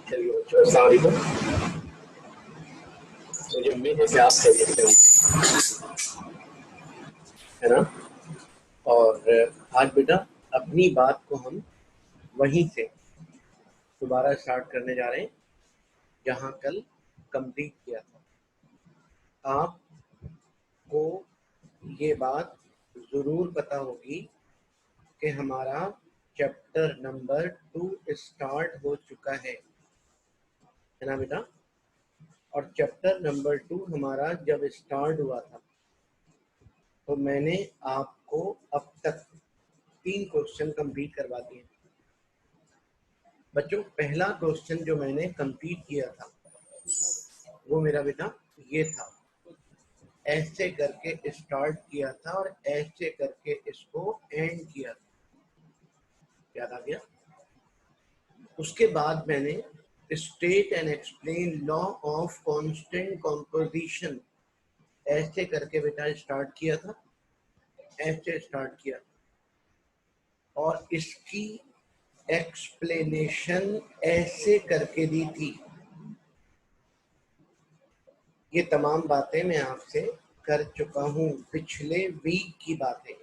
चलिए बच्चों, अस्सलाम वालेकुम। मुझे उम्मीद है कि आप खैरियत से है ना। और आज बेटा अपनी बात को हम वहीं से दोबारा स्टार्ट करने जा रहे हैं जहाँ कल कंप्लीट किया था। आपको ये बात ज़रूर पता होगी कि हमारा चैप्टर नंबर 2 स्टार्ट हो चुका है ना बेटा। और चैप्टर नंबर 2 हमारा जब स्टार्ट हुआ था तो मैंने आपको अब तक 3 क्वेश्चन कंप्लीट करवा दिए बच्चों। पहला क्वेश्चन जो मैंने कंप्लीट किया था वो मेरा बेटा ये था, ऐसे करके स्टार्ट किया था और ऐसे करके इसको एंड किया था, याद आ गया। उसके बाद मैंने state and explain law of constant composition ऐसे करके बेटा स्टार्ट किया था, ऐसे स्टार्ट किया और इसकी एक्सप्लेनेशन ऐसे करके दी थी। ये तमाम बातें मैं आपसे कर चुका हूँ, पिछले वीक की बातें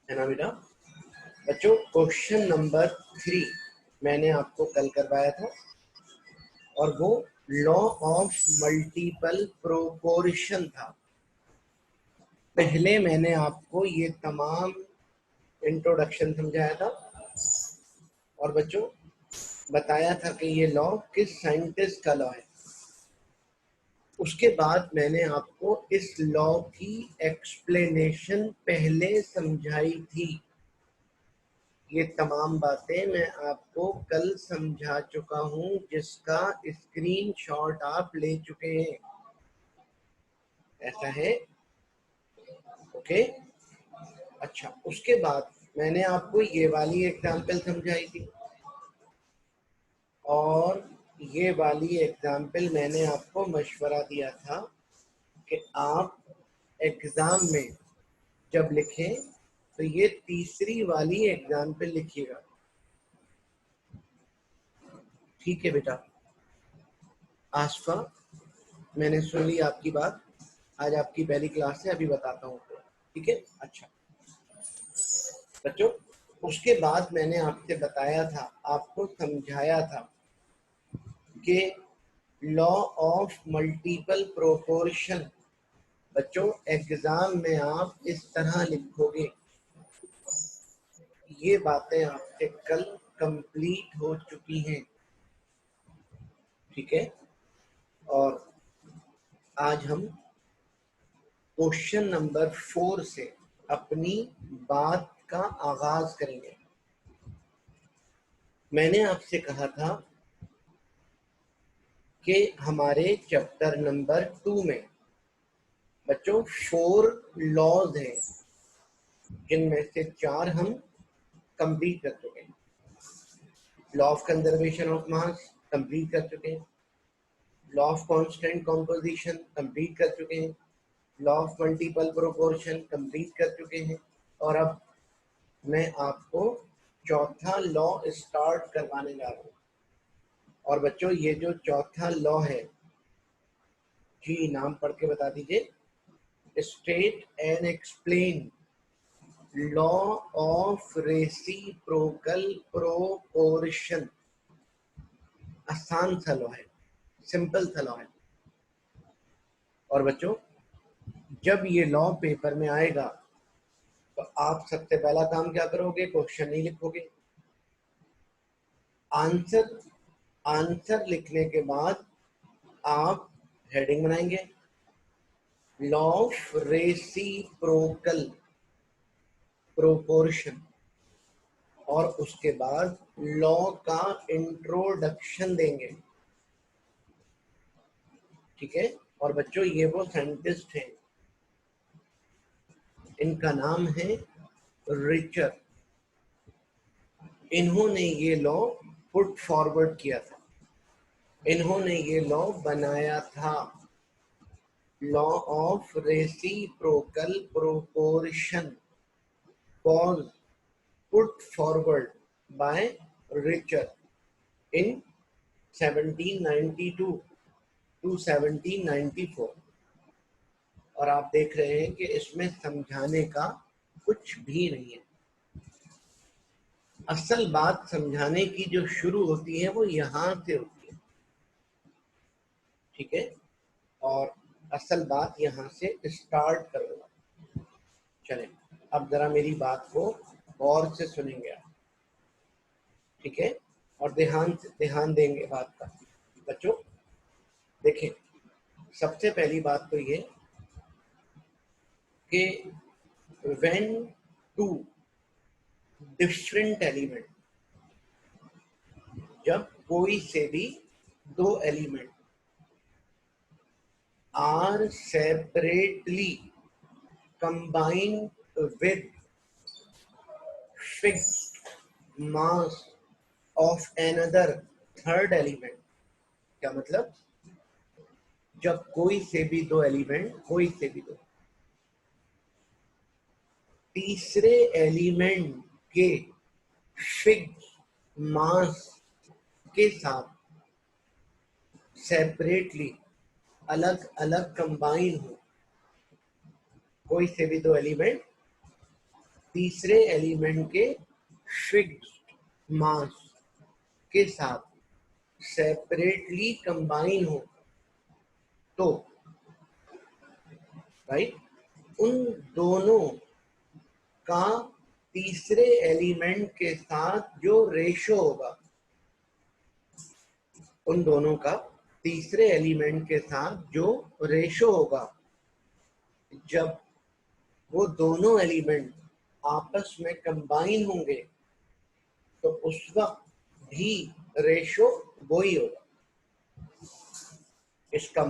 है ना बेटा। बच्चों क्वेश्चन नंबर 3 मैंने आपको कल करवाया था और वो लॉ ऑफ मल्टीपल प्रोपोर्शन था। पहले मैंने आपको ये तमाम इंट्रोडक्शन समझाया था और बच्चों बताया था कि ये लॉ किस साइंटिस्ट का लॉ है। उसके बाद मैंने आपको इस लॉ की एक्सप्लेनेशन पहले समझाई थी। ये तमाम बातें मैं आपको कल समझा चुका हूं, जिसका स्क्रीनशॉट आप ले चुके हैं, ऐसा है ओके। अच्छा, उसके बाद मैंने आपको ये वाली एग्जाम्पल समझाई थी और ये वाली एग्जाम्पल मैंने आपको मशवरा दिया था कि आप एग्जाम में जब लिखें तो ये तीसरी वाली एग्जाम्पल लिखिएगा, ठीक है बेटा। आसफा, मैंने सुन ली आपकी बात, आज आपकी पहली क्लास है, अभी बताता हूँ, ठीक है। अच्छा बच्चों, उसके बाद मैंने आपसे बताया था, आपको समझाया था कि लॉ ऑफ मल्टीपल प्रोपोर्शन बच्चों एग्जाम में आप इस तरह लिखोगे। ये बातें आपसे कल कंप्लीट हो चुकी हैं, ठीक है। और आज हम क्वेश्चन नंबर 4 से अपनी बात का आगाज करेंगे। मैंने आपसे कहा था कि हमारे चैप्टर नंबर 2 में बच्चों 4 लॉज हैं, जिनमें से 4 हम कंप्लीट कर चुके हैं। Law of conservation of mass complete कर चुके हैं, law of constant composition complete कर चुके हैं, law of multiple proportion complete कर चुके हैं। और अब मैं आपको चौथा लॉ स्टार्ट करवाने जा रहा हूँ। और बच्चों ये जो चौथा लॉ है, जी नाम पढ़ के बता दीजिए, state and explain law of reciprocal proportion. आसान सा लॉ है, सिंपल सा लॉ है। और बच्चों जब ये लॉ पेपर में आएगा तो आप सबसे पहला काम क्या करोगे, क्वेश्चन नहीं लिखोगे, आंसर लिखने के बाद आप हेडिंग बनाएंगे लॉ ऑफ रेसिप्रोकल प्रोपोर्शन और उसके बाद लॉ का इंट्रोडक्शन देंगे, ठीक है। और बच्चों ये वो साइंटिस्ट हैं, इनका नाम है रिचर। इन्होंने ये लॉ पुट फॉरवर्ड किया था, इन्होंने ये लॉ बनाया था। Law of reciprocal proportion was put forward by Richard in 1792 to 1794। और आप देख रहे हैं कि इसमें समझाने का कुछ भी नहीं है। असल बात समझाने की जो शुरू होती है वो यहाँ से होती है, ठीक है, और असल बात यहाँ से स्टार्ट करूँगा। चलें, अब जरा मेरी बात को गौर से सुनेंगे आप, ठीक है, और ध्यान देंगे बात का। बच्चों देखें, सबसे पहली बात तो ये कि when two different एलिमेंट, जब कोई से भी दो element are separately combined with fixed mass of another third element। क्या मतलब? जब कोई से भी दो एलिमेंट, कोई से भी दो तीसरे एलिमेंट के फिक्स्ड मास के साथ सेपरेटली, अलग अलग कंबाइन हो, कोई से भी दो एलिमेंट तीसरे एलिमेंट के फिक्स्ड मास के साथ सेपरेटली कंबाइन हो, तो राइट, उन दोनों का तीसरे एलिमेंट के साथ जो रेशो होगा, उन दोनों का तीसरे एलिमेंट के साथ जो रेशो होगा, जब वो दोनों एलिमेंट आपस में कंबाइन होंगे, तो उस वक्त भी रेशो वही होगा। इसका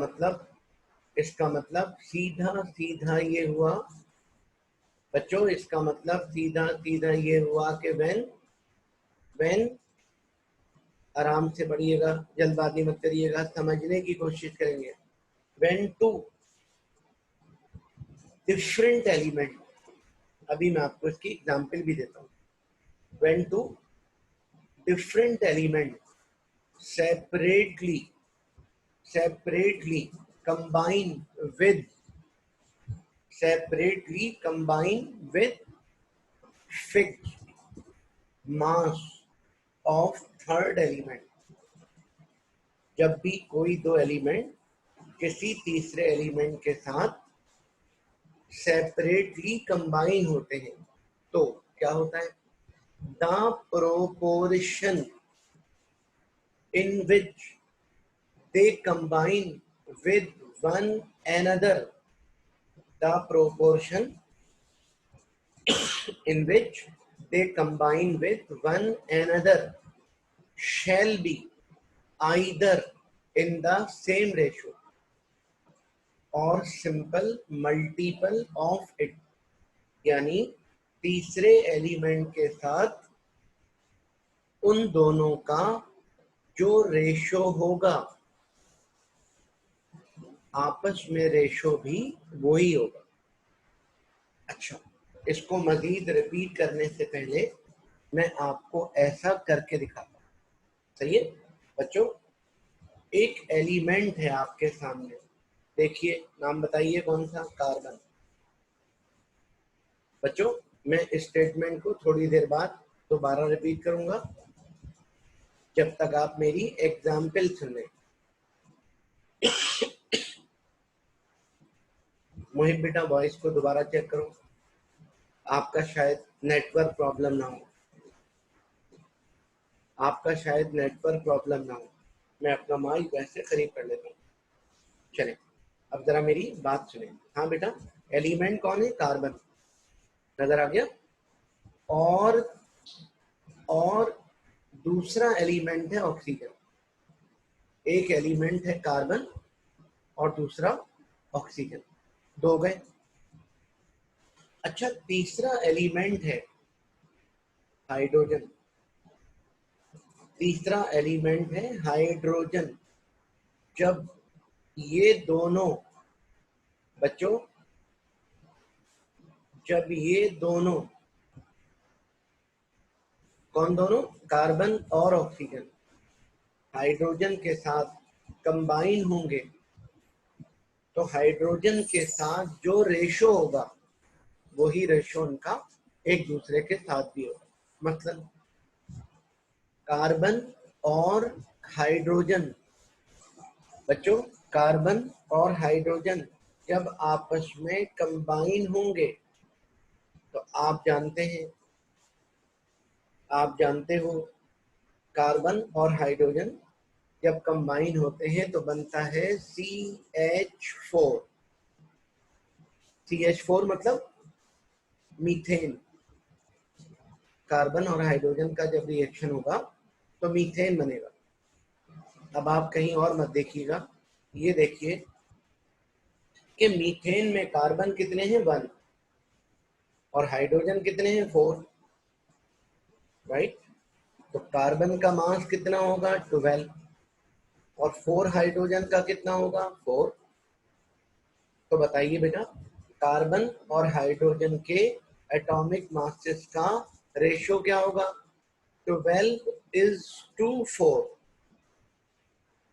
मतलब सीधा सीधा ये हुआ बच्चों, इसका मतलब सीधा सीधा ये हुआ कि व्हेन आराम से पढ़िएगा, जल्दबाजी मत करिएगा, समझने की कोशिश करेंगे। व्हेन टू डिफरेंट एलिमेंट, अभी मैं आपको इसकी एग्जांपल भी देता हूँ। When two different element separately combine with fixed mass of third element। जब भी कोई दो एलिमेंट किसी तीसरे एलिमेंट के साथ सेपरेटली कंबाइन होते हैं, तो क्या होता है? The proportion in which they combine with one another, the proportion in which they combine with one another shall be either in the same ratio or simple multiple of it। यानी तीसरे element के साथ उन दोनों का जो ratio होगा, आपस में रेशो भी वही होगा। अच्छा, इसको मजीद रिपीट करने से पहले मैं आपको ऐसा करके दिखाता हूँ, सही है बच्चों? एक एलिमेंट है आपके सामने, देखिए, नाम बताइए कौन सा? कार्बन। बच्चों मैं इस स्टेटमेंट को थोड़ी देर बाद दोबारा रिपीट करूंगा, जब तक आप मेरी एग्जाम्पल सुन लें। मोहित बेटा वॉइस को दोबारा चेक करो, आपका शायद नेटवर्क प्रॉब्लम ना हो, मैं अपना माइक वैसे करीब कर लेता हूँ। चलें, अब जरा मेरी बात सुने। हाँ बेटा, एलिमेंट कौन है? कार्बन, नजर आ गया? और दूसरा एलिमेंट है ऑक्सीजन। एक एलिमेंट है कार्बन और दूसरा ऑक्सीजन, दो गए। अच्छा, तीसरा एलिमेंट है हाइड्रोजन, जब ये दोनों बच्चों, कौन दोनों? कार्बन और ऑक्सीजन, हाइड्रोजन के साथ कंबाइन होंगे तो हाइड्रोजन के साथ जो रेशो होगा वही रेशो उनका एक दूसरे के साथ भी होगा। मतलब कार्बन और हाइड्रोजन, बच्चों कार्बन और हाइड्रोजन जब आपस में कंबाइन होंगे तो आप जानते हो कार्बन और हाइड्रोजन जब कंबाइन होते हैं तो बनता है CH4। CH4 मतलब मीथेन। कार्बन और हाइड्रोजन का जब रिएक्शन होगा तो मीथेन बनेगा। अब आप कहीं और मत देखिएगा, ये देखिए कि मीथेन में कार्बन कितने हैं 1 और हाइड्रोजन कितने हैं 4, राइट। तो कार्बन का मास कितना होगा 12 और 4 हाइड्रोजन का कितना होगा 4। तो बताइए बेटा कार्बन और हाइड्रोजन के एटॉमिक मासेस का रेशो क्या होगा? 12:4।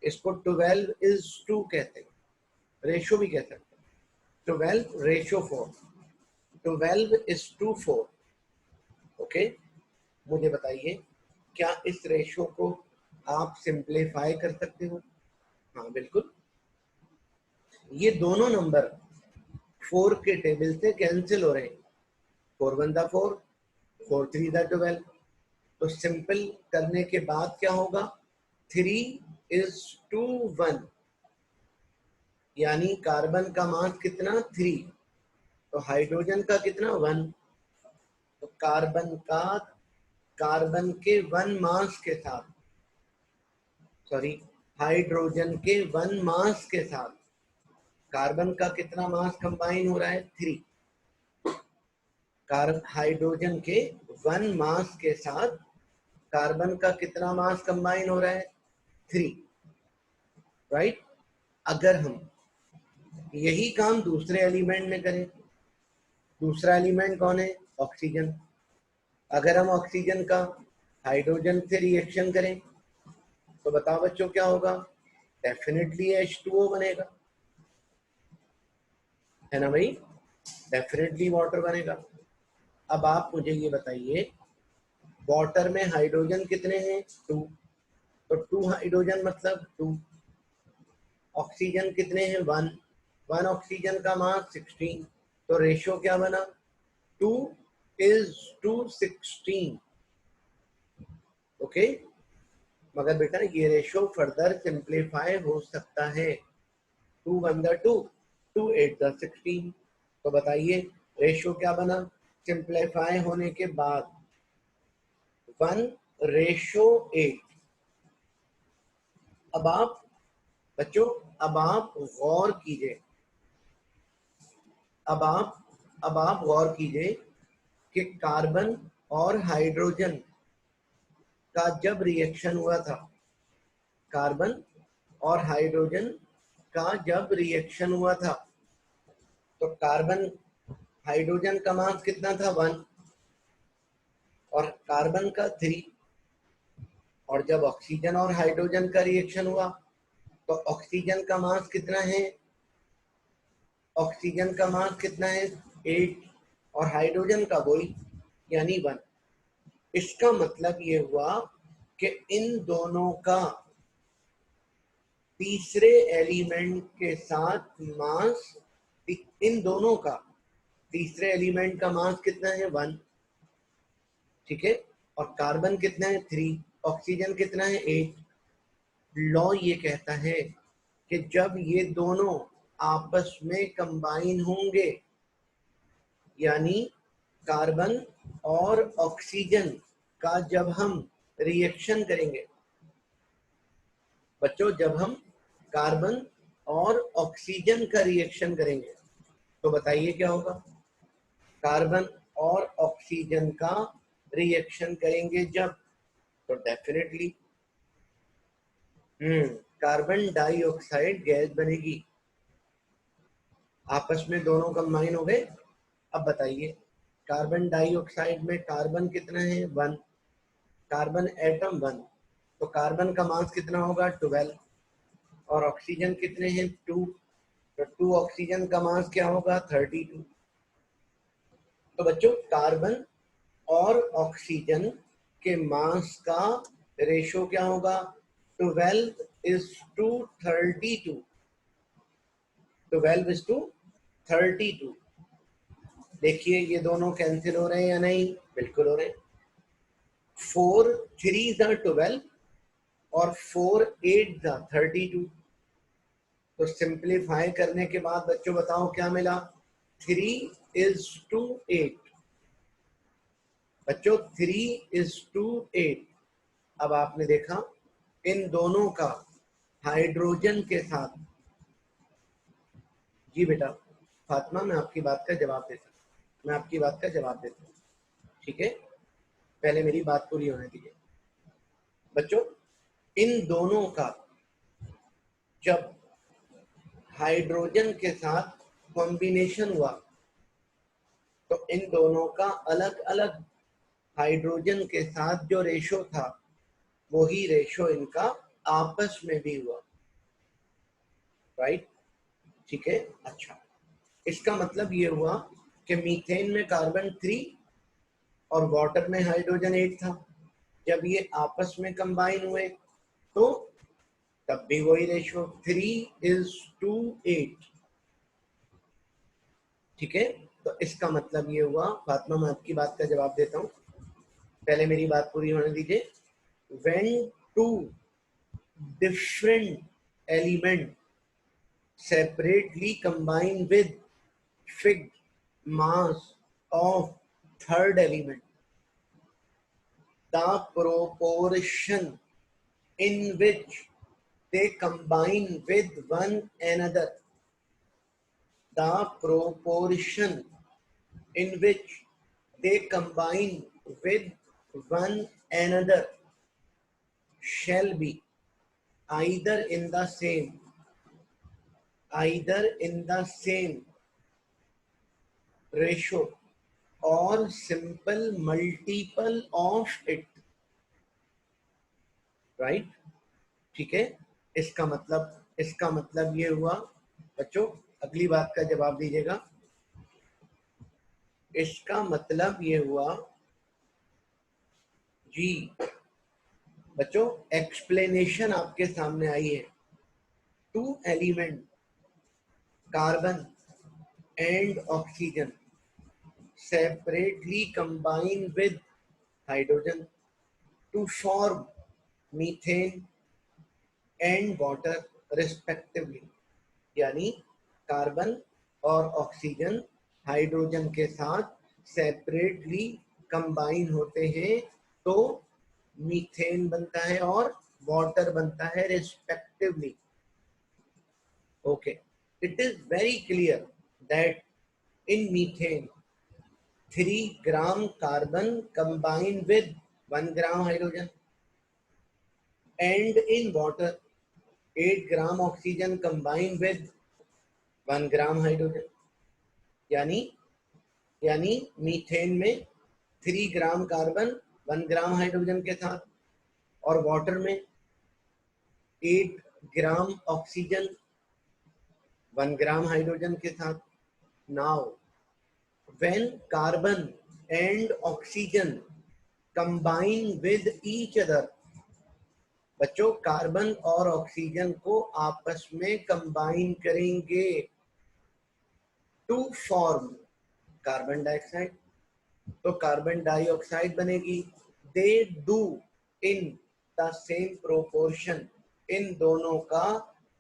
इसको 12:2 कहते हैं, रेशो भी कह सकते हैं। 12:4, 12:4। ओके, मुझे बताइए क्या इस रेशो को आप सिंप्लीफाई कर सकते हो? हाँ बिल्कुल, ये दोनों नंबर 4 के टेबल से कैंसिल हो रहे हैं। 4 1 4, 4 3 12। तो सिंपल करने के बाद क्या होगा? 3:1, यानी कार्बन का मास कितना 3 तो हाइड्रोजन का कितना 1। तो कार्बन के 1 मास के साथ, सॉरी हाइड्रोजन के 1 मास के साथ कार्बन का कितना मास कंबाइन हो रहा है 3। हाइड्रोजन के 1 मास के साथ कार्बन का कितना मास कंबाइन हो रहा है 3, राइट। अगर हम यही काम दूसरे एलिमेंट में करें, दूसरा एलिमेंट कौन है? ऑक्सीजन। अगर हम ऑक्सीजन का हाइड्रोजन से रिएक्शन करें तो बताओ बच्चों क्या होगा? डेफिनेटली H2O बनेगा, है ना भाई, डेफिनेटली वाटर बनेगा। अब आप मुझे ये बताइए वाटर में हाइड्रोजन कितने हैं 2, तो 2 हाइड्रोजन मतलब 2। ऑक्सीजन कितने हैं 1, 1 ऑक्सीजन का मास 16। तो रेशो क्या बना 2:16। ओके, मगर बेटा ये रेशो फर्दर सिंप्लीफाई हो सकता है। 2 1 2, 2 8 16। तो बताइए रेशो क्या बना सिंप्लीफाई होने के बाद? 1:8। अब आप बच्चों अब आप गौर कीजिए, अब आप गौर कीजिए कि कार्बन और हाइड्रोजन का जब रिएक्शन हुआ था, कार्बन और हाइड्रोजन का जब रिएक्शन हुआ था तो कार्बन हाइड्रोजन का मास कितना था 1 और कार्बन का 3। और जब ऑक्सीजन और हाइड्रोजन का रिएक्शन हुआ तो ऑक्सीजन का मास कितना है? ऑक्सीजन का मास कितना है 8 और हाइड्रोजन का वही यानी 1। इसका मतलब ये हुआ कि इन दोनों का तीसरे एलिमेंट के साथ मास, इन दोनों का तीसरे एलिमेंट का मास कितना है 1, ठीक है। और कार्बन कितना है 3, ऑक्सीजन कितना है 8। लॉ ये कहता है कि जब ये दोनों आपस में कंबाइन होंगे, यानी कार्बन और ऑक्सीजन का जब हम रिएक्शन करेंगे, बच्चों जब हम कार्बन और ऑक्सीजन का रिएक्शन करेंगे तो बताइए क्या होगा? कार्बन और ऑक्सीजन का रिएक्शन करेंगे जब, तो डेफिनेटली कार्बन डाइऑक्साइड गैस बनेगी। आपस में दोनों कंबाइन हो गए। अब बताइए कार्बन डाइऑक्साइड में कार्बन कितना है 1, कार्बन एटम 1 तो कार्बन का मास कितना होगा 12 और ऑक्सीजन कितने हैं 2, तो 2 ऑक्सीजन का मास क्या होगा 32। तो बच्चों कार्बन और ऑक्सीजन के मास का रेशो क्या होगा 12:32। 12:32। देखिए ये दोनों कैंसिल हो रहे हैं या नहीं, बिल्कुल हो रहे हैं। 4 3 12 और 4 8 32। तो सिंप्लीफाई करने के बाद बच्चों बताओ क्या मिला 3:8। बच्चों 3:8। अब आपने देखा इन दोनों का हाइड्रोजन के साथ, जी बेटा फातिमा मैं आपकी बात का जवाब देता हूँ, मैं आपकी बात का जवाब देता हूँ, ठीक है, पहले मेरी बात पूरी होने दीजिए। बच्चों इन दोनों का जब हाइड्रोजन के साथ कॉम्बिनेशन हुआ तो इन दोनों का अलग अलग हाइड्रोजन के साथ जो रेशो था वही रेशो इनका आपस में भी हुआ, राइट, ठीक है। अच्छा, इसका मतलब ये हुआ कि मीथेन में कार्बन 3 और वाटर में हाइड्रोजन 8 था। जब ये आपस में कंबाइन हुए तो तब भी वही रेशो 3:8, ठीक है। तो इसका मतलब ये हुआ, फातिमा मैं आपकी बात का जवाब देता हूँ, पहले मेरी बात पूरी होने दीजिए। When two different elements separately combine with fixed mass of third element, the proportion in which they combine with one another, the proportion in which they combine with one another shall be either in the same ratio or simple multiple of it, right, ठीक है। इसका मतलब ये हुआ बच्चों, अगली बात का जवाब दीजिएगा। इसका मतलब ये हुआ जी बच्चों, एक्सप्लेनेशन आपके सामने आई है। Two element carbon and oxygen separately combine with hydrogen to form methane and water respectively, यानी कार्बन और ऑक्सीजन हाइड्रोजन के साथ सेपरेटली कंबाइन होते हैं तो मीथेन बनता है और वाटर बनता है respectively. Okay, it is very clear that in methane 3 gram carbon combined with 1 gram hydrogen, and in water 8 gram oxygen combined with 1 gram hydrogen, यानी यानी मीथेन में 3 ग्राम कार्बन 1 ग्राम हाइड्रोजन के साथ और वाटर में 8 ग्राम ऑक्सीजन 1 ग्राम hydrogen के साथ। Now when carbon and oxygen combine with each other, बच्चों कार्बन और ऑक्सीजन को आपस में कंबाइन करेंगे टू फॉर्म कार्बन डाइऑक्साइड, तो कार्बन डाइऑक्साइड बनेगी। They do in the same proportion, इन दोनों का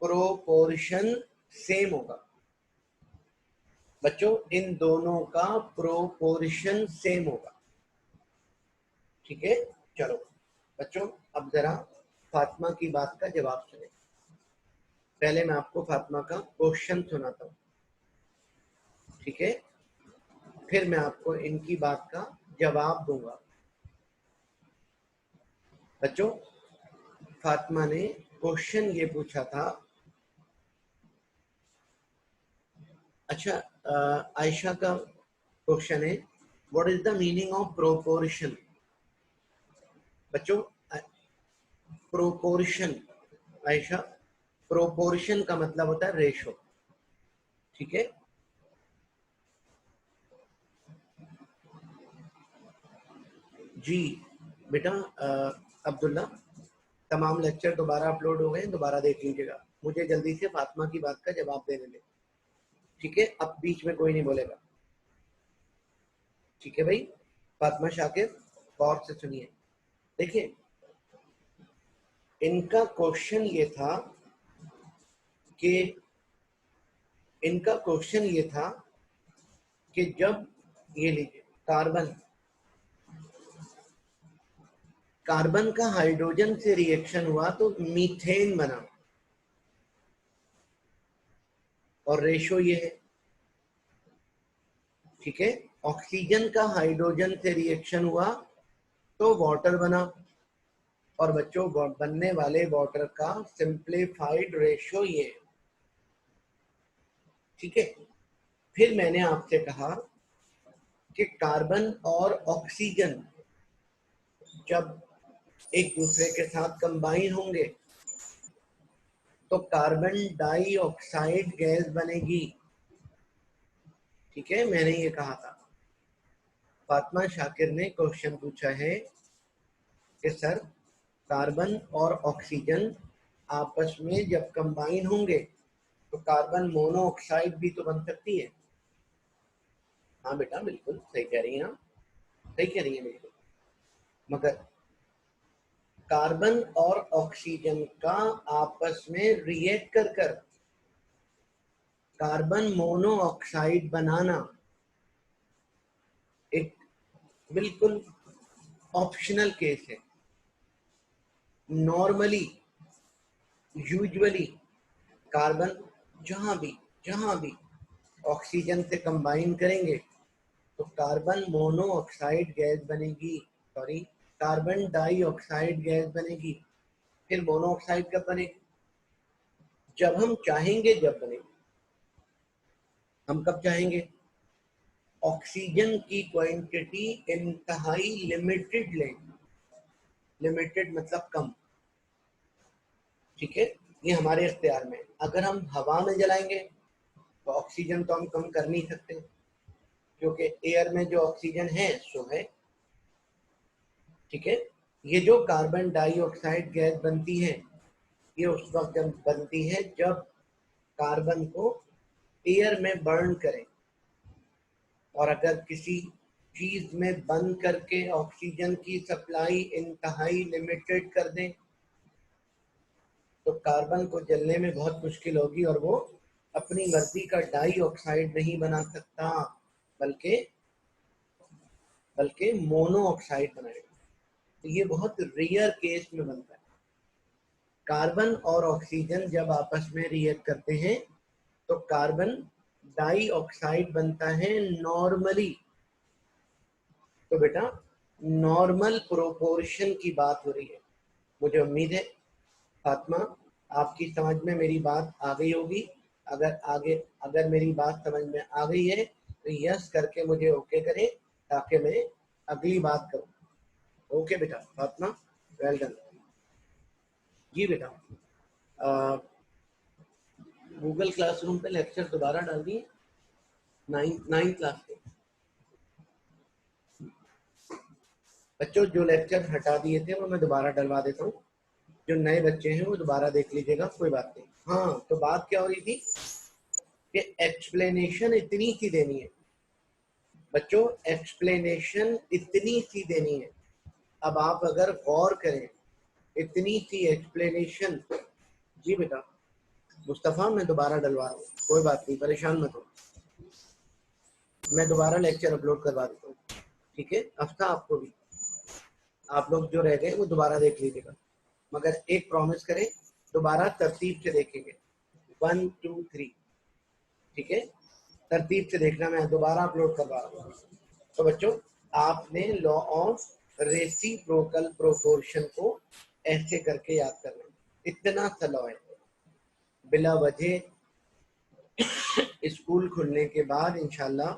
प्रोपोर्शन सेम होगा बच्चों, इन दोनों का प्रोपोर्शन सेम होगा, ठीक है। चलो बच्चों अब जरा फातिमा की बात का जवाब सुने। पहले मैं आपको फातिमा का क्वेश्चन सुनाता हूँ, ठीक है, फिर मैं आपको इनकी बात का जवाब दूंगा। बच्चों फातिमा ने क्वेश्चन ये पूछा था, अच्छा आयशा का क्वेश्चन है what is the meaning of proportion. बच्चों प्रोपोर्शन। आयशा, प्रोपोर्शन का मतलब होता है रेशो, ठीक है। जी बेटा अब्दुल्ला, तमाम लेक्चर दोबारा अपलोड हो गए, दोबारा देख लीजिएगा। मुझे जल्दी से फातिमा की बात का जवाब देने दें, ठीक है। अब बीच में कोई नहीं बोलेगा, ठीक है भाई। फातिमा शाकिर, गौर से सुनिए। देखिए, इनका क्वेश्चन ये था कि जब ये लीजिए कार्बन का हाइड्रोजन से रिएक्शन हुआ तो मीथेन बना, और रेशो ये है, ठीक है। ऑक्सीजन का हाइड्रोजन से रिएक्शन हुआ तो वाटर बना, और बच्चों बनने वाले वाटर का सिंप्लीफाइड रेशो ये है, ठीक है। फिर मैंने आपसे कहा कि कार्बन और ऑक्सीजन जब एक दूसरे के साथ कंबाइन होंगे तो कार्बन डाइऑक्साइड गैस बनेगी, ठीक है। मैंने ये कहा था। फातिमा शाकिर ने क्वेश्चन पूछा है कि सर, कार्बन और ऑक्सीजन आपस में जब कंबाइन होंगे तो कार्बन मोनोऑक्साइड भी तो बन सकती है। हाँ बेटा, बिल्कुल सही कह रही हैं आप, सही कह रही हैं बिल्कुल। मगर कार्बन और ऑक्सीजन का आपस में रिएक्ट कर कर कार्बन मोनोऑक्साइड बनाना एक बिल्कुल ऑप्शनल केस है। नॉर्मली, यूजुअली कार्बन जहां भी ऑक्सीजन से कंबाइन करेंगे तो कार्बन मोनोऑक्साइड गैस बनेगी, सॉरी कार्बन डाइऑक्साइड गैस बनेगी। फिर मोनोऑक्साइड कब बनेगी? जब हम चाहेंगे, जब बनेगी। हम कब चाहेंगे? ऑक्सीजन की क्वांटिटी इंतहाई लिमिटेड लेंगे, लिमिटेड मतलब कम, ठीक है। ये हमारे इख्तियार में। अगर हम हवा में जलाएंगे तो ऑक्सीजन तो हम कम कर नहीं सकते, क्योंकि एयर में जो ऑक्सीजन है सो है, ठीक है। ये जो कार्बन डाइऑक्साइड गैस बनती है, ये उस वक्त जब बनती है जब कार्बन को एयर में बर्न करें, और अगर किसी चीज में बंद करके ऑक्सीजन की सप्लाई इंतहाई लिमिटेड कर दें तो कार्बन को जलने में बहुत मुश्किल होगी, और वो अपनी मर्जी का डाइऑक्साइड नहीं बना सकता, बल्कि मोनोऑक्साइड बनाएगा। तो ये बहुत रेयर केस में बनता है। कार्बन और ऑक्सीजन जब आपस में रिएक्ट करते हैं तो कार्बन डाइऑक्साइड बनता है नॉर्मली। तो बेटा, नॉर्मल प्रोपोर्शन की बात हो रही है। मुझे उम्मीद है फातिमा, आपकी समझ में मेरी बात आ गई होगी। अगर मेरी बात समझ में आ गई है तो यस करके मुझे ओके करें, ताकि मैं अगली बात करूं। ओके बेटा फातिमा, वेल डन। जी बेटा, गूगल क्लासरूम पे लेक्चर दोबारा डाल दिए, नाइन्थ क्लास के बच्चों। जो लेक्चर हटा दिए थे वो मैं दोबारा डलवा देता हूँ। जो नए बच्चे हैं वो दोबारा देख लीजिएगा, कोई बात नहीं। हाँ, तो बात क्या हो रही थी कि एक्सप्लेनेशन इतनी सी देनी है बच्चों, एक्सप्लेनेशन इतनी सी देनी है। अब आप अगर गौर करें, इतनी सी एक्सप्लेनेशन। जी बेटा मुस्तफ़ा, मैं दोबारा डलवा रहा हूँ, कोई बात नहीं, परेशान मत हो। मैं दोबारा लेक्चर अपलोड करवा देता हूँ, ठीक है। अफ्ता, आपको भी, आप लोग जो रह गए वो दोबारा देख लीजिएगा, मगर एक प्रॉमिस करें, दोबारा तरतीब से देखेंगे, 1 2 3, ठीक है। तरतीब से देखना, मैं दोबारा अपलोड करवा रहा हूँ। तो बच्चों, आपने लॉ ऑफ रेसिप्रोकल प्रोपोर्शन को ऐसे करके याद करना, इतना सा लॉ है। बिला वजह स्कूल खुलने के बाद इंशाल्लाह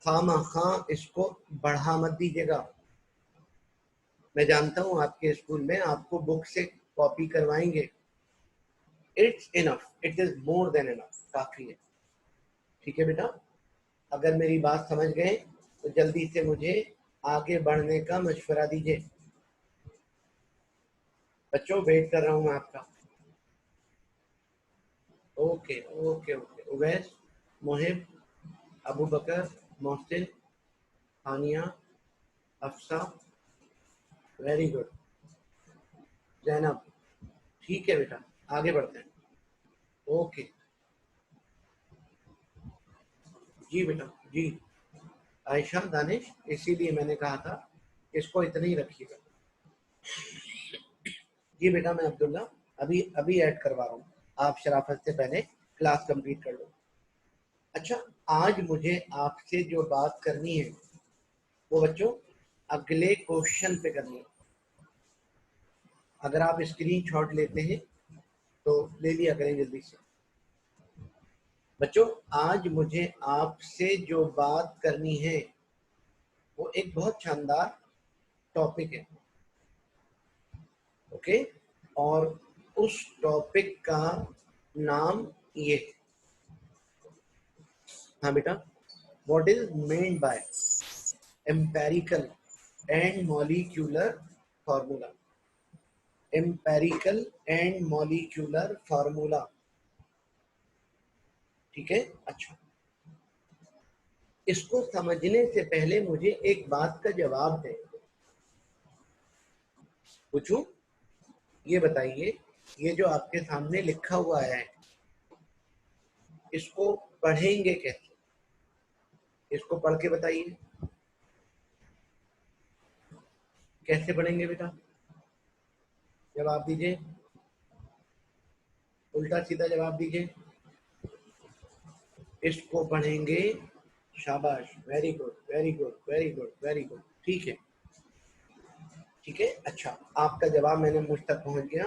खामा खां इसको बढ़ा मत दीजिएगा, मैं जानता हूँ आपके स्कूल में आपको बुक से कॉपी करवाएंगे। It's enough, it is more than enough, काफी है। ठीक है बेटा, अगर मेरी बात समझ गए तो जल्दी से मुझे आगे बढ़ने का मशवरा दीजिए। बच्चों वेट कर रहा हूँ मैं आपका। Okay okay okay, Uwais, Mohib, Abu Bakar, Mohsin, Haniya, Afsa, very good, Zainab. ठीक है बेटा, आगे बढ़ते हैं। ओके जी बेटा जी। आयशा, दानिश, इसीलिए मैंने कहा था इसको इतना ही रखिएगा। जी बेटा, मैं अब्दुल्ला अभी अभी ऐड करवा रहा हूँ, आप शराफत से पहले क्लास कंप्लीट कर लो। अच्छा, आज मुझे आपसे जो बात करनी है वो बच्चों अगले क्वेश्चन पे करनी है। अगर आप स्क्रीन शॉट लेते हैं तो ले लिया करें जल्दी से। बच्चों, आज मुझे आपसे जो बात करनी है वो एक बहुत शानदार टॉपिक है। ओके, और उस टॉपिक का नाम ये है। हाँ बेटा, what is main by empirical and molecular formula. Empirical and molecular formula, ठीक है। अच्छा, इसको समझने से पहले मुझे एक बात का जवाब दें। पूछूं? ये बताइए, ये जो आपके सामने लिखा हुआ है इसको पढ़ेंगे कैसे? इसको पढ़ के बताइए, कैसे पढ़ेंगे बेटा? जवाब दीजिए, उल्टा सीधा जवाब दीजिए। इसको पढ़ेंगे, शाबाश, very good very good very good very good, ठीक है ठीक है। अच्छा, आपका जवाब मैंने मुझ तक पहुंच गया।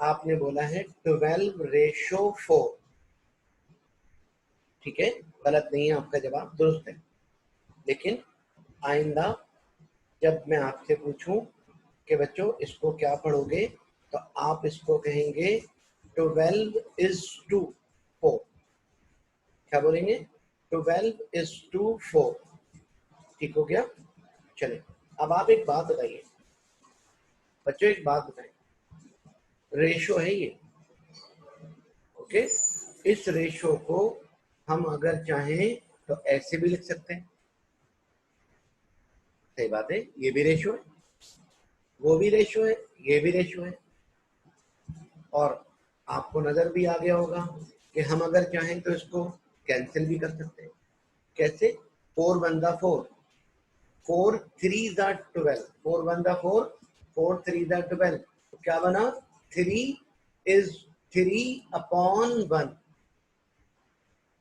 आपने बोला है 12:4। ठीक है, गलत नहीं है, आपका जवाब दुरुस्त है। लेकिन आइंदा जब मैं आपसे पूछूं कि बच्चों इसको क्या पढ़ोगे, तो आप इसको कहेंगे 12:4। क्या बोलेंगे? 12:4। ठीक हो गया? चले, अब आप एक बात बताइए बच्चों, एक बात बताएं। रेशो है ये, ओके। इस रेशो को हम अगर चाहें तो ऐसे भी लिख सकते हैं। सही बात है, ये भी रेशो है, वो भी रेशो है, ये भी रेशो है। और आपको नजर भी आ गया होगा कि हम अगर चाहें तो इसको कैंसिल भी कर सकते हैं। कैसे? 4 1 4, 4 3 12, 4 1 4, 4 3 12। तो क्या बना? 3 इज 3/1।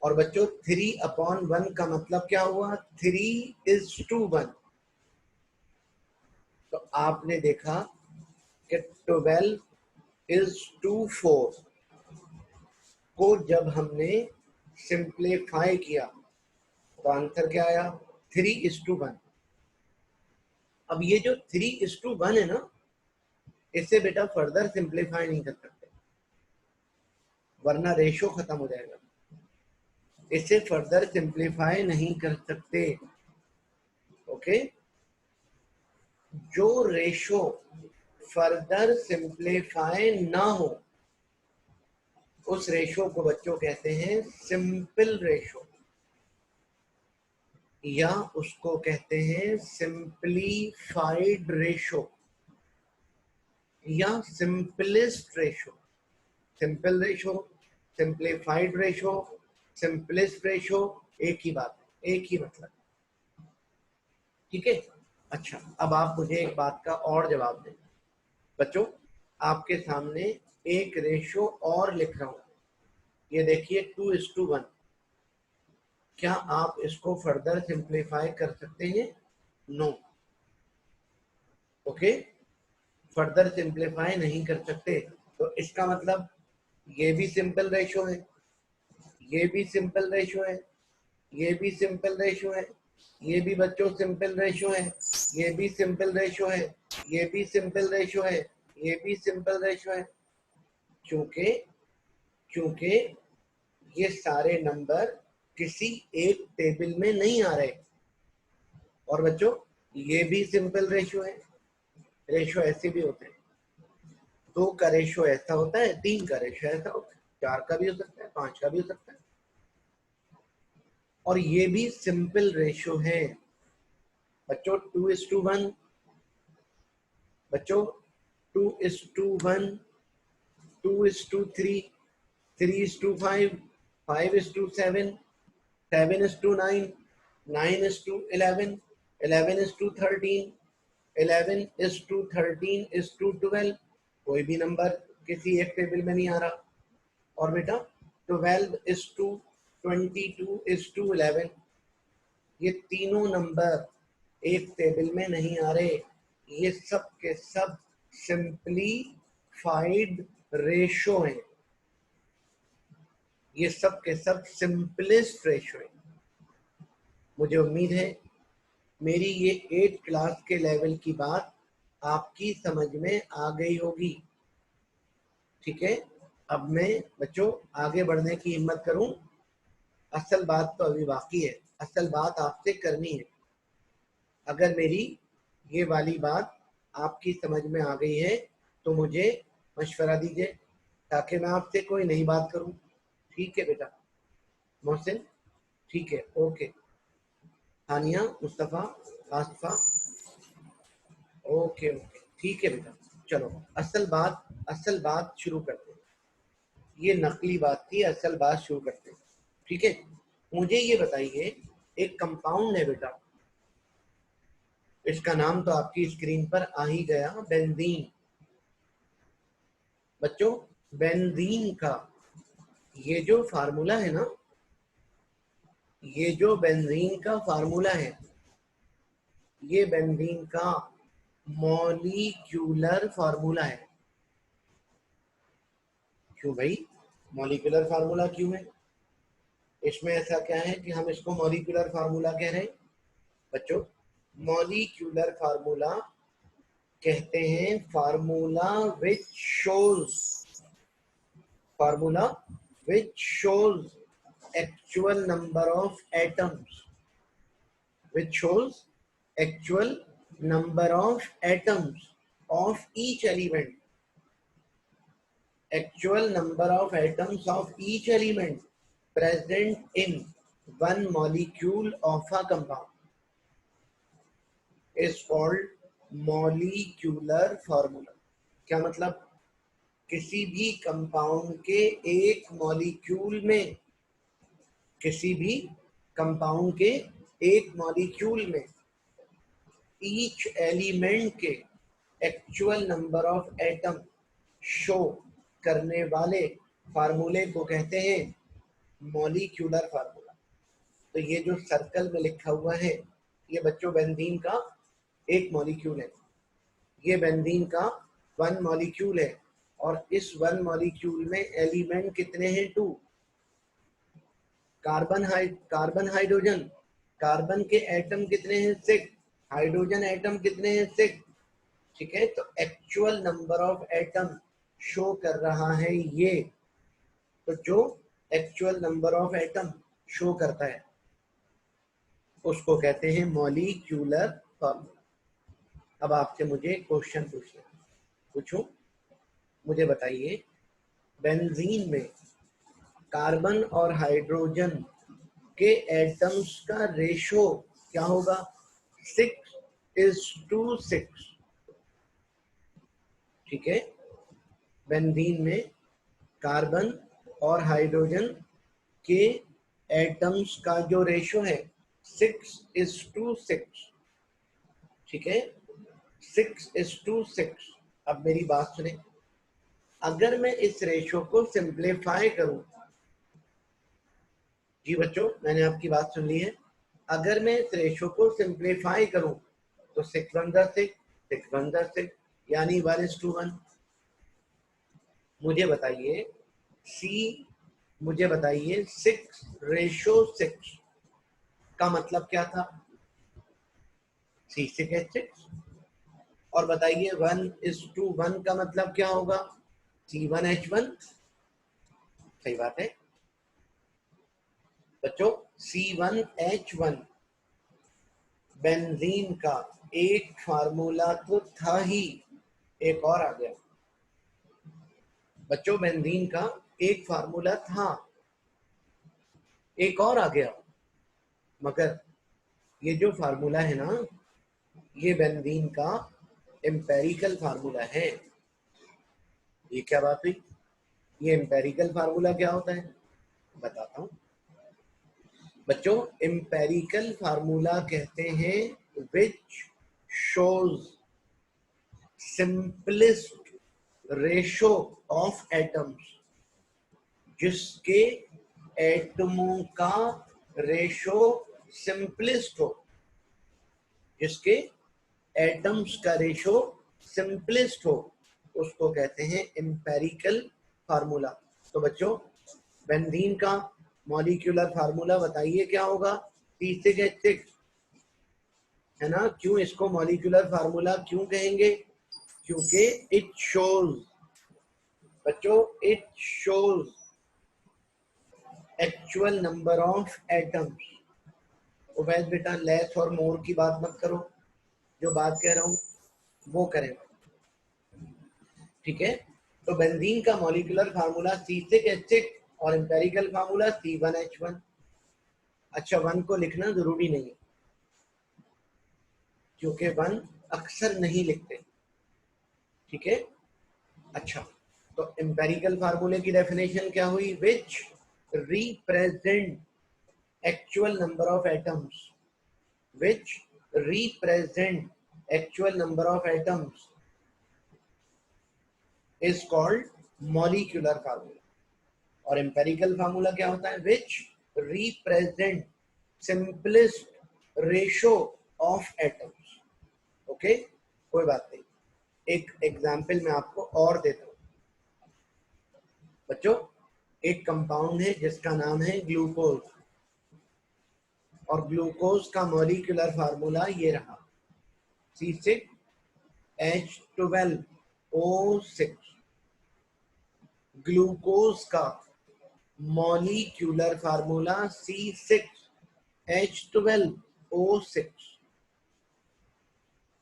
और बच्चों 3/1 का मतलब क्या हुआ? 3:1। तो आपने देखा कि 12:4 को जब हमने सिंप्लीफाई किया तो आंसर क्या आया? 3:1। अब ये जो 3:1 है ना, इससे बेटा फर्दर सिंप्लीफाई नहीं कर सकते, वरना रेशो खत्म हो जाएगा। इसे फर्दर सिंप्लीफाई नहीं कर सकते, ओके। जो रेशो फर्दर सिंप्लीफाई ना हो उस रेशो को बच्चों कहते हैं सिंपल रेशो, या उसको कहते हैं सिंप्लीफाइड रेशो या simplest ratio. Simple ratio, simplified ratio, simplest ratio, एक ही बात है, एक ही मतलब, ठीक है। अच्छा, अब आप मुझे एक बात का और जवाब दें। बच्चों, आपके सामने एक रेशो और लिख रहा हूं, ये देखिए 2:1। क्या आप इसको फर्दर सिंप्लीफाई कर सकते हैं? नो, ओके, फर्दर सिंप्लीफाई नहीं कर सकते। तो इसका मतलब ये भी सिंपल रेशो है, ये भी सिंपल रेशो है, ये भी सिंपल रेशो है, ये भी बच्चों सिंपल रेशो है, ये भी सिंपल रेशो है, ये भी सिंपल रेशो है, ये भी सिंपल रेशो है। क्योंकि क्योंकि ये सारे नंबर किसी एक टेबल में नहीं आ रहे। और बच्चों ये भी सिंपल रेशो है। रेशो ऐसे भी होते हैं, 2 का रेशो ऐसा होता है, 3 का रेशो ऐसा होता है, 4 का भी हो सकता है, 5 का भी हो सकता है। और ये भी सिंपल रेशो है बच्चों। 2:1 बच्चों, 2:1, 2:3, 3:5, 5:7, 7:9, 9:11, 11:13, 11:13:12। कोई भी नंबर किसी एक टेबल में नहीं आ रहा। और बेटा 12:22:11, ये तीनों नंबर एक टेबल में नहीं आ रहे। ये सब के सब सिंपलीफाइड रेशो हैं। ये सब के सब सिंपलेस्ट रेशो हैं। मुझे उम्मीद है मेरी ये 8th क्लास के लेवल की बात आपकी समझ में आ गई होगी। ठीक है, अब मैं बच्चों आगे बढ़ने की हिम्मत करूं। असल बात तो अभी बाकी है, असल बात आपसे करनी है। अगर मेरी ये वाली बात आपकी समझ में आ गई है तो मुझे मशवरा दीजिए ताकि मैं आपसे कोई नई बात करूं। ठीक है बेटा मोहसिन, ठीक है, ओके। हानिया, मुस्तफ़ा, आसफा, ओके ओके, ठीक है बेटा। चलो असल बात शुरू करते हैं। ये नकली बात थी, असल बात शुरू करते हैं। ठीक है, मुझे ये बताइए, एक कंपाउंड है बेटा, इसका नाम तो आपकी स्क्रीन पर आ ही गया, बेंजीन। बच्चों बेंजीन का ये जो फार्मूला है ना, ये जो बेंजीन का फार्मूला है, ये बेंजीन का मॉलिक्यूलर फार्मूला है। क्यों भाई मॉलिक्यूलर फार्मूला क्यों है? इसमें ऐसा क्या है कि हम इसको मॉलिक्यूलर फार्मूला कह रहे हैं? बच्चों मॉलिक्यूलर फार्मूला कहते हैं formula which shows, formula which shows actual number of atoms, which shows actual number of atoms of each element, actual number of atoms of each element present in one molecule of a compound is called molecular formula। क्या मतलब? किसी भी compound के एक molecule में, किसी भी compound के एक मॉलिक्यूल में ईच एलिमेंट के actual number of atom show करने वाले फार्मूले को कहते हैं मॉलिक्यूलर फार्मूला। तो ये जो सर्कल में लिखा हुआ है, ये बच्चों बेंजीन का एक मॉलिक्यूल है। ये बेंजीन का 1 मॉलिक्यूल है और इस 1 मॉलिक्यूल में एलिमेंट कितने हैं? 2। कार्बन हाइड्रोजन, कार्बन के एटम कितने हैं? 6। हाइड्रोजन एटम कितने हैं? 6। ठीक है, तो actual number of atom show कर रहा है ये। तो जो actual number of atom show करता है उसको कहते हैं मॉलिक्यूलर फार्मूला। अब आपसे मुझे क्वेश्चन पूछना, पूछूं? मुझे बताइए बेंजीन में कार्बन और हाइड्रोजन के एटम्स का रेशो क्या होगा? 6:6। ठीक है, बेंजीन में कार्बन और हाइड्रोजन के एटम्स का जो रेशो है 6:6। ठीक है, 6:6। अब मेरी बात सुने, अगर मैं इस रेशो को सिंप्लीफाई करूं, जी बच्चों मैंने आपकी बात सुन ली है, अगर मैं इस रेशो को सिंप्लीफाई करूं तो 6 1 6, 6 1 6, यानी 1:1। मुझे बताइए मुझे बताइए 6:6 का मतलब क्या था? C6H6। और बताइए 1:1 का मतलब क्या होगा? C1H1। सही बात है बच्चों, C1H1 बेंजीन का एक फार्मूला तो था ही, एक और आ गया बच्चों। बेंजीन का एक फार्मूला था, एक और आ गया। मगर ये जो फार्मूला है ना, ये बेंजीन का एम्पेरिकल फार्मूला है। ये क्या बात हुई? ये एम्पेरिकल फार्मूला क्या होता है बताता हूं बच्चों। एम्पेरिकल फार्मूला कहते हैं which shows simplest ratio of atoms, जिसके एटमों का रेशो सिंपलेस्ट हो, जिसके एटम्स का रेशो सिंपलेस्ट हो, उसको कहते हैं एम्पेरिकल फार्मूला। तो बच्चों बेंजीन का मॉलिक्यूलर फार्मूला बताइए क्या होगा? C6H6 है ना। क्यों इसको मॉलिक्यूलर फार्मूला क्यों कहेंगे? क्योंकि इट शोज बच्चों, it shows actual number of atoms. Ubaid बेटा लेस और मोर की बात मत करो, जो बात कह रहा हूं वो करें, ठीक है। तो बेंजीन का मॉलिक्यूलर फार्मूला C6H6 और एम्पेरिकल फार्मूला C1H1। अच्छा, 1 को लिखना जरूरी नहीं, क्योंकि 1 अक्सर नहीं लिखते, ठीक है। अच्छा, तो एम्पेरिकल फार्मूले की डेफिनेशन क्या हुई? Which represent actual number of atoms, which represent actual number of atoms is called molecular formula। और empirical formula क्या होता है? which represent simplest ratio of atoms। Okay, कोई बात नहीं, एक एग्जाम्पल मैं आपको और देता हूं बच्चों। एक कंपाउंड है जिसका नाम है ग्लूकोज, और ग्लूकोज का मॉलिक्यूलर फार्मूला ये रहा, C6H12O6। ग्लूकोज का मॉलिक्यूलर फार्मूला C6H12O6,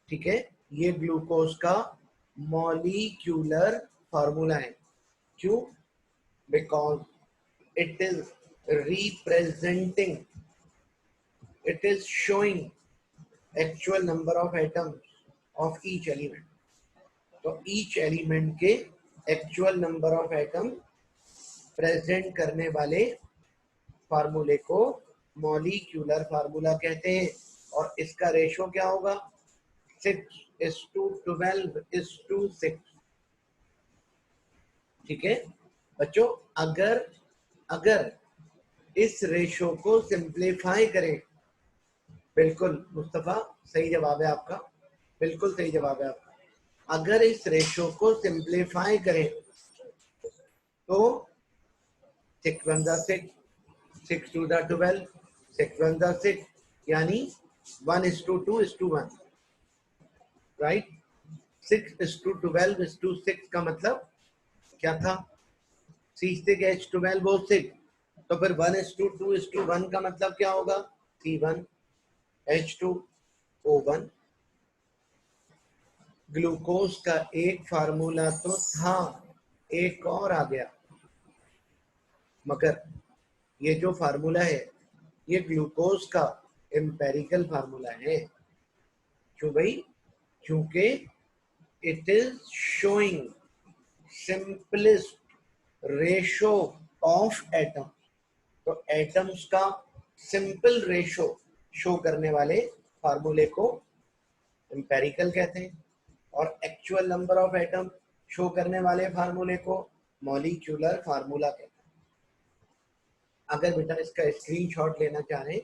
ठीक है। ये ग्लूकोज का मॉलिक्यूलर फार्मूला है। क्यों? Because it is representing, it is showing actual number of atoms of each element. तो ईच एलिमेंट के actual number of atom present करने वाले फार्मूले को मॉलिक्यूलर फार्मूला कहते हैं। और इसका रेशो क्या होगा? 6:12:6, ठीक है बच्चों। अगर अगर इस रेशो को सिंप्लीफाई करें, बिल्कुल मुस्तफा सही जवाब है आपका, बिल्कुल सही जवाब है आपका। अगर इस रेशो को सिंप्लीफाई करें तो 6 1 6, 6 2 12, 6 1 6, यानी 1:2:1, राइट। 6:12:6 का मतलब क्या था? C6H12O6। तो फिर 1:2:1 का मतलब क्या होगा? C1H2O1। ग्लूकोज का एक फार्मूला तो था, एक और आ गया। मगर ये जो फार्मूला है ये ग्लूकोज का एम्पेरिकल फार्मूला है। क्यों भाई? क्योंकि it is showing simplest ratio of atom. तो एटम्स का सिंपल रेशो शो करने वाले फार्मूले को एम्पेरिकल कहते हैं, और actual number of atom show करने वाले फार्मूले को मॉलिक्यूलर फार्मूला कहते हैं। अगर बेटा इसका स्क्रीनशॉट लेना चाह रहे हैं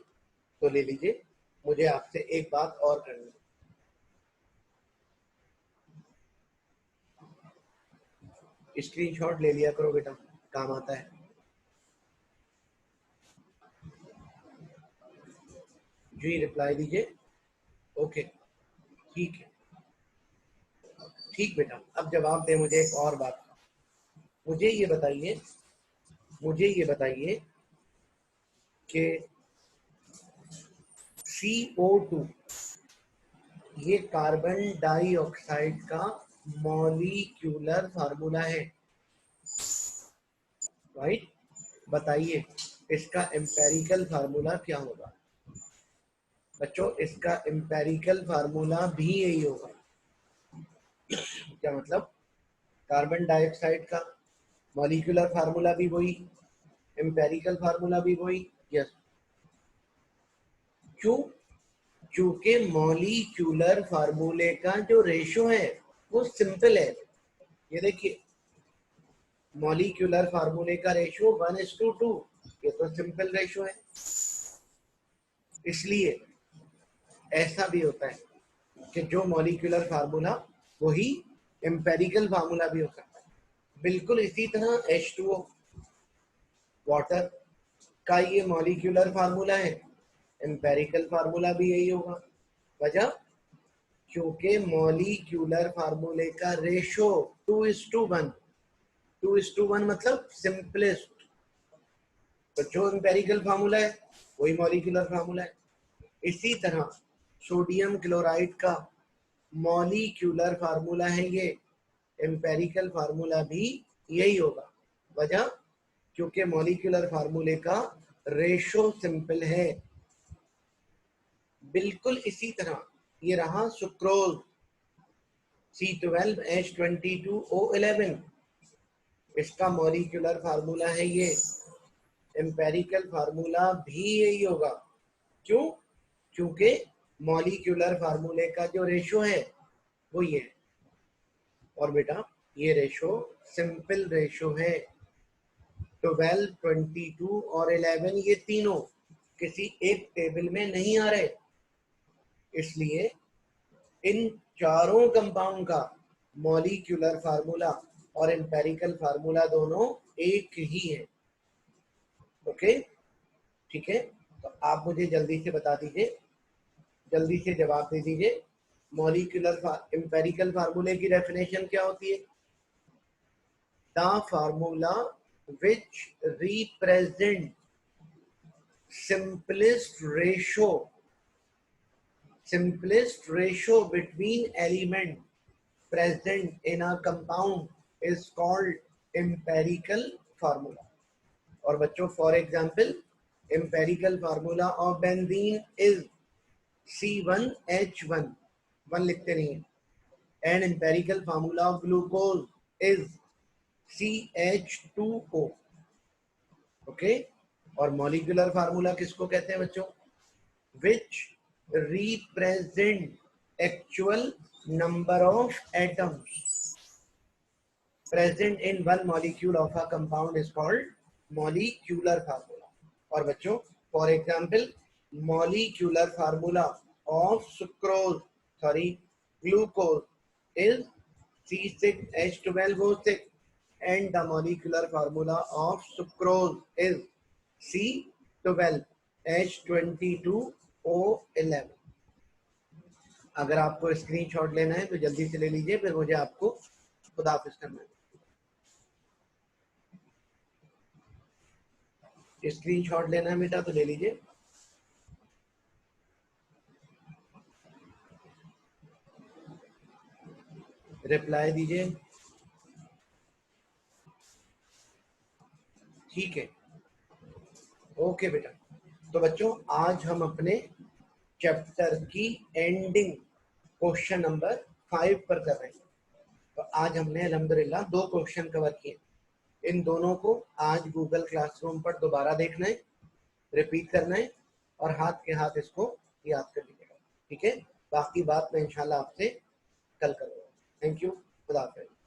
तो ले लीजिए। मुझे आपसे एक बात और करनी है, स्क्रीनशॉट ले लिया करो बेटा, काम आता है। जी रिप्लाई दीजिए। ओके, ठीक है, ठीक बेटा। अब जवाब दे मुझे एक और बात का। मुझे ये बताइए, मुझे ये बताइए कि CO2 ये कार्बन डाइऑक्साइड का मॉलिक्यूलर फार्मूला है, राइट? बताइए इसका एम्पेरिकल फार्मूला क्या होगा? बच्चों इसका एम्पेरिकल फार्मूला भी यही होगा। क्या मतलब? कार्बन डाइऑक्साइड का मॉलिक्यूलर फार्मूला भी वही, एम्पेरिकल फार्मूला भी वही। यस, क्यों? क्योंकि मॉलिक्यूलर फार्मूले का जो रेशो है वो सिंपल है। ये देखिए, मॉलिक्यूलर फार्मूले का रेशो 1:2, ये तो सिंपल रेशो है। इसलिए ऐसा भी होता है कि जो मॉलिक्यूलर फार्मूला वही एम्पेरिकल फार्मूला भी हो सकता है। बिल्कुल इसी तरह H2O वाटर का ये मॉलिक्यूलर फार्मूला है, एम्पेरिकल फार्मूला भी यही होगा। वजह? क्योंकि मॉलिक्यूलर फार्मूले का रेशो 2:1, 2:1 मतलब सिंपलेस्ट। तो जो एम्पेरिकल फार्मूला है वही मॉलिक्यूलर फार्मूला है। इसी तरह सोडियम क्लोराइड का मॉलिक्यूलर फार्मूला है ये, एम्पेरिकल फार्मूला भी यही होगा। वजह? क्योंकि मॉलिक्यूलर फार्मूले का रेशो सिंपल है। बिल्कुल इसी तरह ये रहा सुक्रोज, C12H22O11, इसका मॉलिक्यूलर फार्मूला है ये, एम्पेरिकल फार्मूला भी यही होगा। क्यों? क्योंकि मॉलिक्यूलर फार्मूले का जो रेशो है वो ये है। और बेटा ये रेशो सिंपल रेशो है। 12, 22 और 11 ये तीनों किसी एक टेबल में नहीं आ रहे, इसलिए इन चारों कंपाउंड का मॉलिक्यूलर फार्मूला और एम्पेरिकल फार्मूला दोनों एक ही है। ओके, ठीक है। तो आप मुझे जल्दी से बता दीजिए, जल्दी से जवाब दे दीजिए, मॉलिक्यूलर एम्पेरिकल फार्मूले की डेफिनेशन क्या होती है? The formula which represent simplest ratio between element present in a compound is called empirical formula. और बच्चों for example empirical formula of benzene is C1H1, 1 लिखते नहीं है, and empirical formula of glucose is CH2O। Okay, और molecular formula किसको कहते हैं बच्चों? which represent actual number of atoms present in one molecule of a compound is called molecular formula। और बच्चों for example molecular formula of sucrose, glucose is C6H12O6 and the molecular formula of sucrose is C12H22O11। अगर आपको screenshot लेना है तो जल्दी से ले लीजिए, फिर मुझे आपको खुदा हाफिज करना है। स्क्रीनशॉट लेना है बेटा तो ले लीजिए। रिप्लाई दीजिए। ठीक है, ओके बेटा। तो बच्चों आज हम अपने चैप्टर की एंडिंग क्वेश्चन नंबर 5 पर कर रहे हैं। तो आज हमने अल्हम्दुलिल्लाह 2 क्वेश्चन कवर किए। इन दोनों को आज गूगल क्लासरूम पर दोबारा देखना है, रिपीट करना है और हाथ के हाथ इसको याद कर लीजिएगा। ठीक है, बाकी बात मैं इंशाल्लाह आपसे कल करूँगा। थैंक यू, खुदा हाफिज़।